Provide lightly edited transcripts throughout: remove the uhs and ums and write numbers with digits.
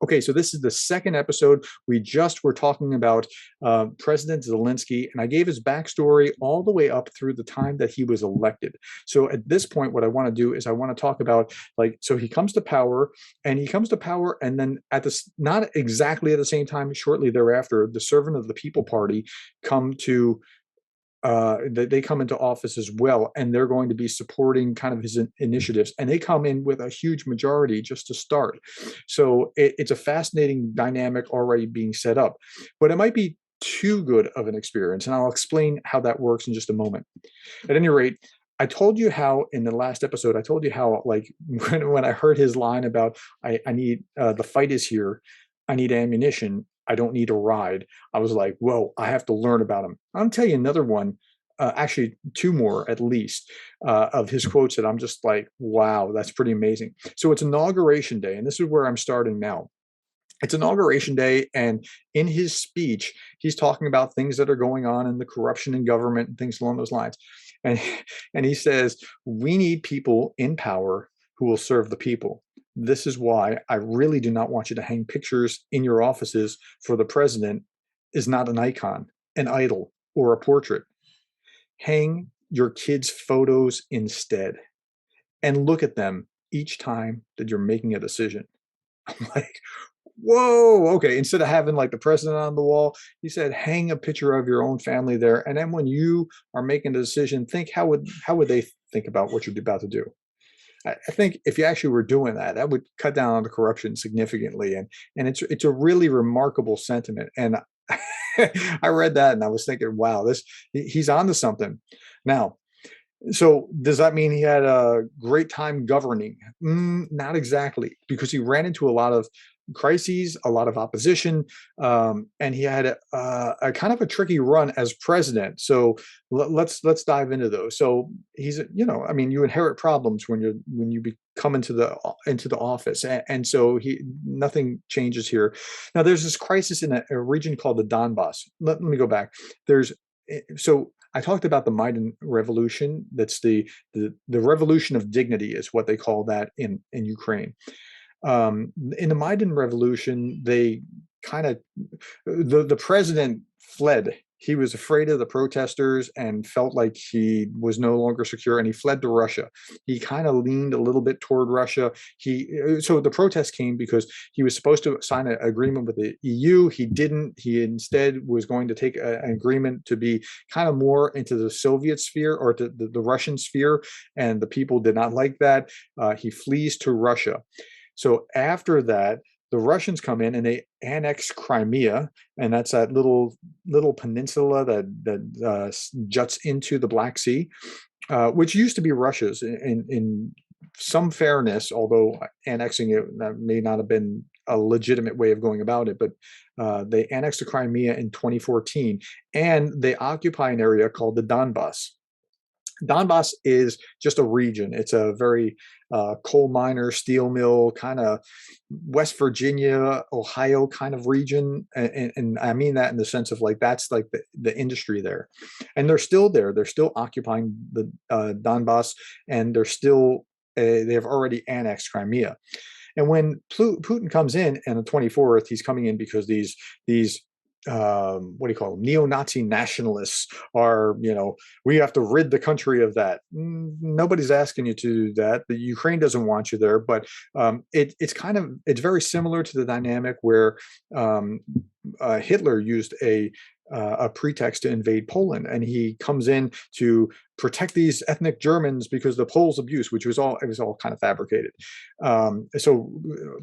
Okay, so this is the second episode. We just were talking about President Zelensky, and I gave his backstory all the way up through the time that he was elected. So at this point, what I want to do is I want to talk about, like, so he comes to power, and then at this, not exactly at the same time, shortly thereafter, the Servant of the People Party come to they come into office as well, and they're going to be supporting kind of his initiatives, and they come in with a huge majority just to start. So it's a fascinating dynamic already being set up, but it might be too good of an experience, and I'll explain how that works in just a moment. At any rate, I told you how in the last episode, I told you how, like, when I heard his line about I need the fight is here, I need ammunition, I don't need a ride. I was like, whoa, I have to learn about him. I'll tell you another one, actually two more at least, of his quotes that I'm just like, wow, that's pretty amazing. So it's inauguration day, and this is where I'm starting now. It's inauguration day, and in his speech, he's talking about things that are going on in the corruption in government and things along those lines. And and he says, we need people in power who will serve the people. This is why I really do not want you to hang pictures in your offices, for the president is not an icon, an idol, or a portrait. Hang your kids' photos instead, and look at them each time that you're making a decision. I'm like, whoa, okay. Instead of having like the president on the wall, he said, hang a picture of your own family there. And then when you are making a decision, think how would they think about what you're about to do? I think if you actually were doing that, that would cut down on the corruption significantly. And it's a really remarkable sentiment. And I read that and I was thinking, wow, he's onto something. Now, so does that mean he had a great time governing? Not exactly, because he ran into a lot of crises, a lot of opposition, and he had a kind of a tricky run as president. So let's dive into those. So I mean, you inherit problems when you come into the office, and so nothing changes here. Now there's this crisis in a region called the Donbass. Let me go back. So I talked about the Maidan Revolution. That's the revolution of dignity is what they call that in Ukraine. In the Maidan Revolution, they kind of the president fled. He was afraid of the protesters and felt like he was no longer secure, and he fled to Russia. He kind of leaned a little bit toward Russia. So the protest came because he was supposed to sign an agreement with the EU. He didn't. He instead was going to take an agreement to be kind of more into the Soviet sphere, or to the Russian sphere, and the people did not like that. He flees to Russia. So after that, the Russians come in and they annex Crimea, and that's that little peninsula that juts into the Black Sea, which used to be Russia's in some fairness, although annexing it may not have been a legitimate way of going about it. But they annexed the Crimea in 2014, and they occupy an area called the Donbass. Donbass is just a region. It's a very coal miner, steel mill, kind of West Virginia, Ohio kind of region. And I mean that in the sense of, like, that's like the industry there. And they're still there. They're still occupying the Donbass, and they have already annexed Crimea. And when Putin comes in on the 24th, he's coming in because these what do you call them? Neo-Nazi nationalists are, we have to rid the country of that. Nobody's asking you to do that. The Ukraine doesn't want you there, but it's very similar to the dynamic where Hitler used a pretext to invade Poland, and he comes in to protect these ethnic Germans because the Poles' abuse, which was all kind of fabricated. So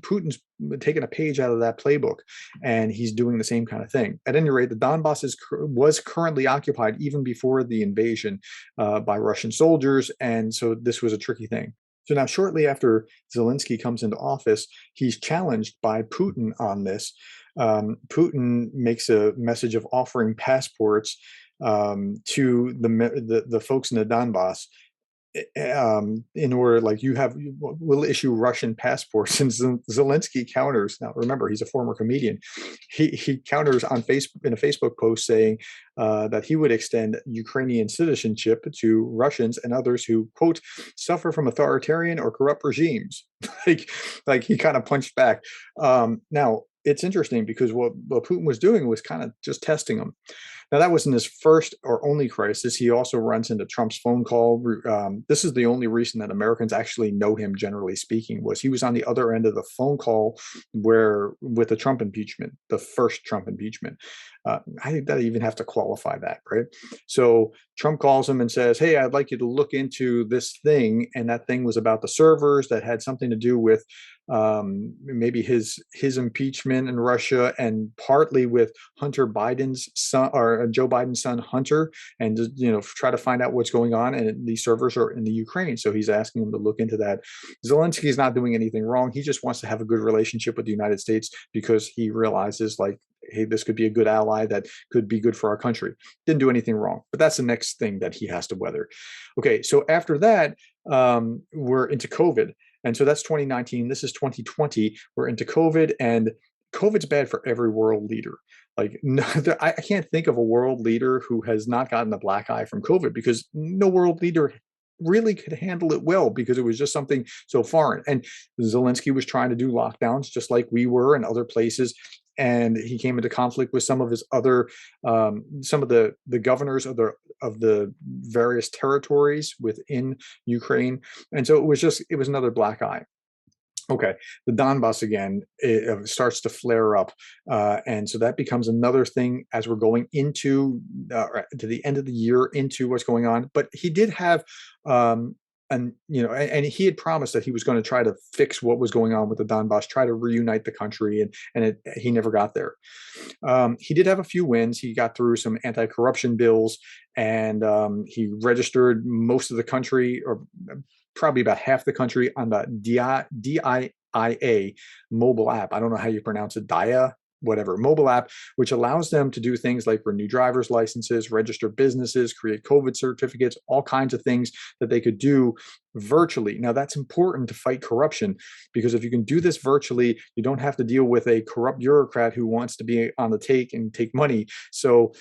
Putin's taken a page out of that playbook, and he's doing the same kind of thing. At any rate, the Donbass was currently occupied even before the invasion by Russian soldiers, and so this was a tricky thing. So now, shortly after Zelensky comes into office, he's challenged by Putin on this. Putin makes a message of offering passports to the folks in the Donbass in order, like, will issue Russian passports. And Zelensky counters. Now, remember, he's a former comedian. He counters on Facebook, in a Facebook post, saying that he would extend Ukrainian citizenship to Russians and others who, quote, suffer from authoritarian or corrupt regimes. like, like he kind of punched back. Now, it's interesting because what Putin was doing was kind of just testing him. Now, that wasn't his first or only crisis. He also runs into Trump's phone call. This is the only reason that Americans actually know him, generally speaking, was he was on the other end of the phone call with the Trump impeachment, the first Trump impeachment. I think that I even have to qualify that, right? So Trump calls him and says, "Hey, I'd like you to look into this thing," and that thing was about the servers that had something to do with maybe his impeachment in Russia, and partly with Hunter Biden's son, or Joe Biden's son Hunter, and try to find out what's going on. And these servers are in the Ukraine, so he's asking him to look into that. Zelensky is not doing anything wrong. He just wants to have a good relationship with the United States because he realizes, like, hey, this could be a good ally that could be good for our country. Didn't do anything wrong, but that's the next thing that he has to weather. Okay, so after that, we're into COVID. And so that's 2019. This is 2020. We're into COVID, and COVID's bad for every world leader. Like, no, I can't think of a world leader who has not gotten a black eye from COVID, because no world leader really could handle it well, because it was just something so foreign. And Zelensky was trying to do lockdowns just like we were in other places. And he came into conflict with some of his other, some of the governors of the various territories within Ukraine, and so it was another black eye. Okay, the Donbass again, it starts to flare up, and so that becomes another thing as we're going into to the end of the year, into what's going on. But he did have, and he had promised that he was going to try to fix what was going on with the Donbass, try to reunite the country, and he never got there. He did have a few wins. He got through some anti-corruption bills, and he registered most of the country, or probably about half the country, on the DIA mobile app. I don't know how you pronounce it, DIA, whatever, mobile app, which allows them to do things like renew driver's licenses, register businesses, create COVID certificates, all kinds of things that they could do virtually. Now, that's important to fight corruption, because if you can do this virtually, you don't have to deal with a corrupt bureaucrat who wants to be on the take and take money. So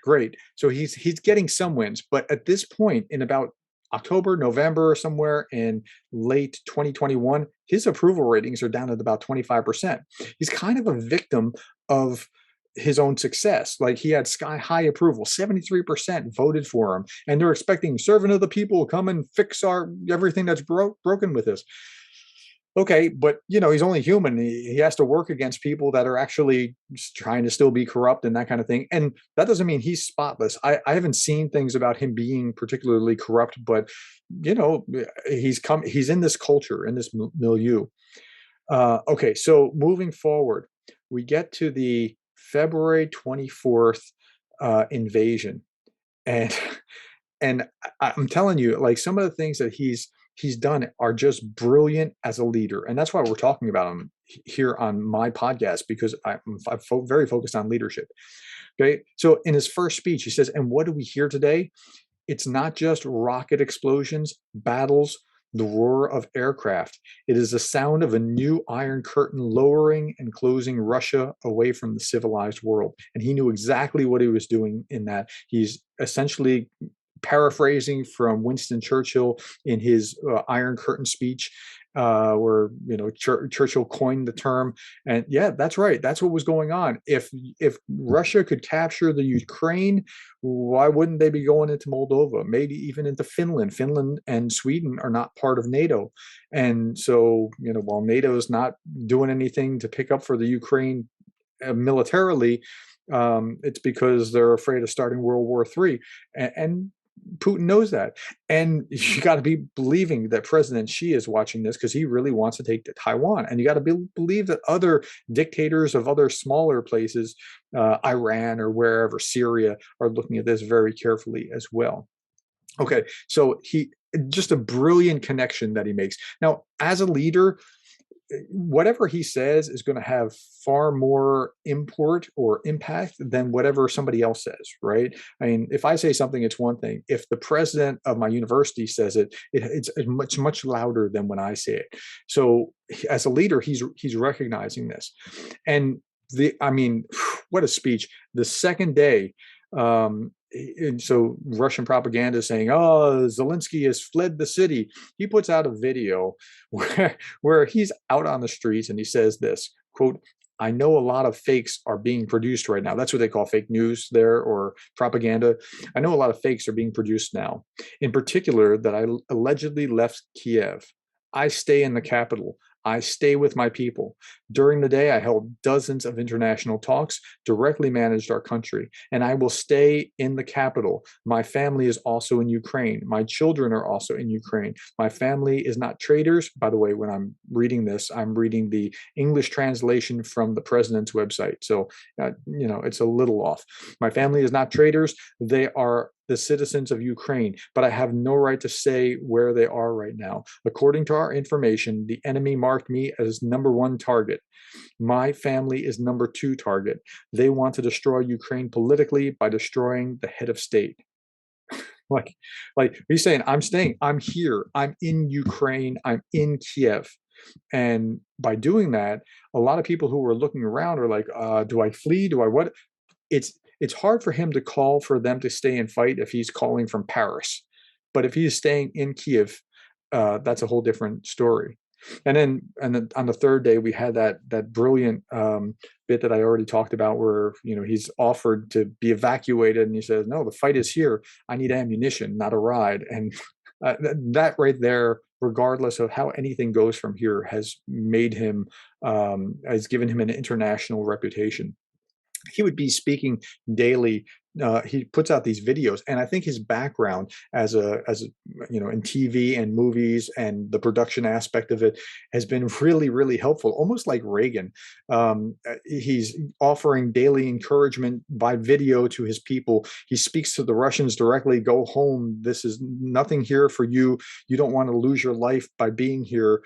great. So he's getting some wins. But at this point, in about October, November, somewhere in late 2021, his approval ratings are down at about 25%. He's kind of a victim of his own success. Like, he had sky high approval, 73% voted for him, and they're expecting servant of the people, come and fix everything that's broken with this. Okay, but he's only human. He has to work against people that are actually trying to still be corrupt and that kind of thing. And that doesn't mean he's spotless. I haven't seen things about him being particularly corrupt, but he's in this culture, in this milieu. Okay, so moving forward, we get to the February 24th invasion, and I'm telling you, like, some of the things that he's done are just brilliant as a leader. And that's why we're talking about him here on my podcast, because I'm very focused on leadership. Okay. So in his first speech, he says, "And what do we hear today? It's not just rocket explosions, battles, the roar of aircraft. It is the sound of a new iron curtain lowering and closing Russia away from the civilized world." And he knew exactly what he was doing in that. He's essentially paraphrasing from Winston Churchill in his Iron Curtain speech, where Churchill coined the term. And yeah, that's right. That's what was going on. If Russia could capture the Ukraine, why wouldn't they be going into Moldova? Maybe even into Finland. Finland and Sweden are not part of NATO, and so while NATO is not doing anything to pick up for the Ukraine militarily, it's because they're afraid of starting World War III, and Putin knows that. And you got to be believing that President Xi is watching this, because he really wants to take Taiwan. And you got to believe that other dictators of other smaller places, Iran or wherever, Syria, are looking at this very carefully as well. Okay, so just a brilliant connection that he makes. Now, as a leader, whatever he says is going to have far more import or impact than whatever somebody else says, right? I mean, if I say something, it's one thing. If the president of my university says it, it's much louder than when I say it. So as a leader, he's recognizing this. And I mean, what a speech. The second day, and so Russian propaganda is saying, "Oh, Zelensky has fled the city." He puts out a video where he's out on the streets and he says this quote, "I know a lot of fakes are being produced right now." That's what they call fake news there, or propaganda. "I know a lot of fakes are being produced now. In particular, that I allegedly left Kiev. I stay in the capital. I stay with my people. During the day, I held dozens of international talks, directly managed our country, and I will stay in the capital. My family is also in Ukraine. My children are also in Ukraine. My family is not traitors." By the way, when I'm reading this, I'm reading the English translation from the president's website. So, it's a little off. "My family is not traitors. They are the citizens of Ukraine, but I have no right to say where they are right now. According to our information, the enemy marked me as #1 target. My family is #2 target. They want to destroy Ukraine politically by destroying the head of state." Like, he's saying, I'm staying, I'm here, I'm in Ukraine, I'm in Kiev. And by doing that, a lot of people who were looking around are like, do I flee? Do I what? It's hard for him to call for them to stay and fight if he's calling from Paris. But if he's staying in Kiev, that's a whole different story. And then on the third day, we had that brilliant bit that I already talked about, where he's offered to be evacuated, and he says, "No, the fight is here. I need ammunition, not a ride." And that right there, regardless of how anything goes from here, has made him has given him an international reputation. He would be speaking daily. He puts out these videos, and I think his background as a in TV and movies and the production aspect of it has been really, really helpful, almost like Reagan. He's offering daily encouragement by video to his people. He speaks to the Russians directly: "Go home. This is nothing here for you. You don't want to lose your life by being here.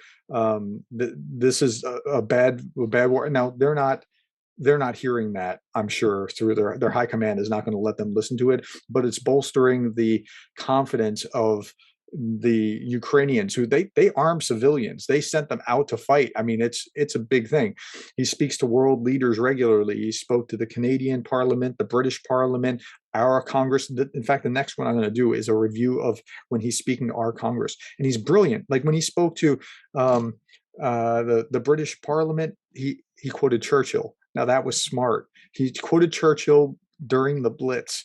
This is a bad war." Now they're not hearing that, I'm sure, through their high command is not going to let them listen to it, but it's bolstering the confidence of the Ukrainians, who they arm civilians. They sent them out to fight. I mean, it's a big thing. He speaks to world leaders regularly. He spoke to the Canadian Parliament, the British Parliament, our Congress. In fact, the next one I'm going to do is a review of when he's speaking to our Congress, and he's brilliant. Like when he spoke to the British Parliament, he quoted Churchill. Now that was smart. He quoted Churchill during the Blitz.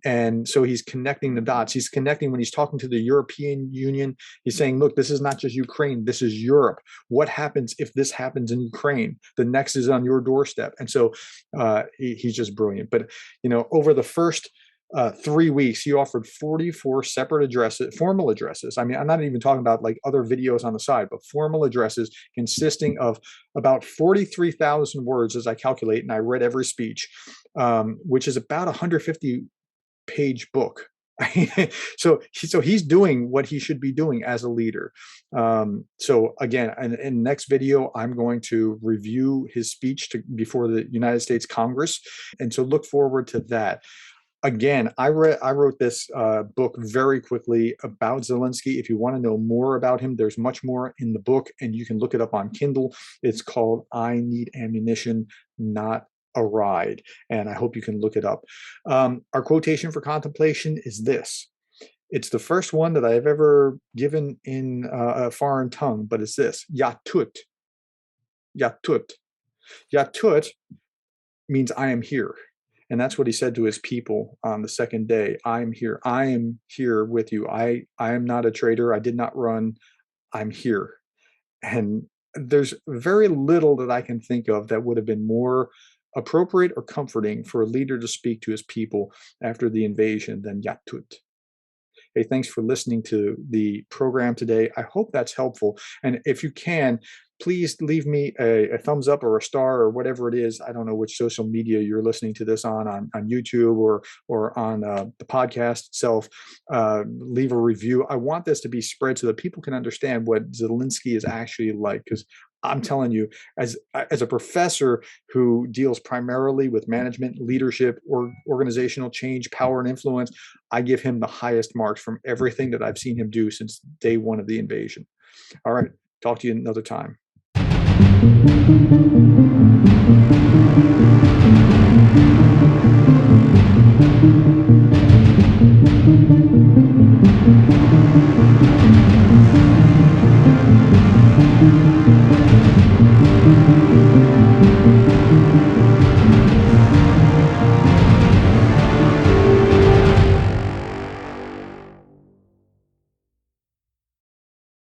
And so he's connecting the dots. He's connecting when he's talking to the European Union. He's saying, look, this is not just Ukraine. This is Europe. What happens if this happens in Ukraine? The next is on your doorstep. And so he's just brilliant. But, over the first 3 weeks, he offered 44 separate addresses, formal addresses. I mean, I'm not even talking about like other videos on the side, but formal addresses consisting of about 43,000 words, as I calculate, and I read every speech, which is about 150-page book. So he's doing what he should be doing as a leader. So again, in the next video, I'm going to review his speech before the United States Congress. And so look forward to that. Again, I wrote this book very quickly about Zelensky. If you want to know more about him, there's much more in the book, and you can look it up on Kindle. It's called "I Need Ammunition, Not a Ride," and I hope you can look it up. Our quotation for contemplation is this. It's the first one that I've ever given in a foreign tongue, but it's this: "Yatut." Yatut. Yatut means "I am here." And that's what he said to his people on the second day. "I am here. I am here with you. I am not a traitor. I did not run. I'm here." And there's very little that I can think of that would have been more appropriate or comforting for a leader to speak to his people after the invasion than "Yatut." Hey, thanks for listening to the program today. I hope that's helpful. And if you can, please leave me a thumbs up or a star or whatever it is. I don't know which social media you're listening to this on YouTube or on the podcast itself. Leave a review. I want this to be spread so that people can understand what Zelensky is actually like, because I'm telling you, as a professor who deals primarily with management, leadership, or organizational change, power, and influence, I give him the highest marks from everything that I've seen him do since day one of the invasion. All right, talk to you another time.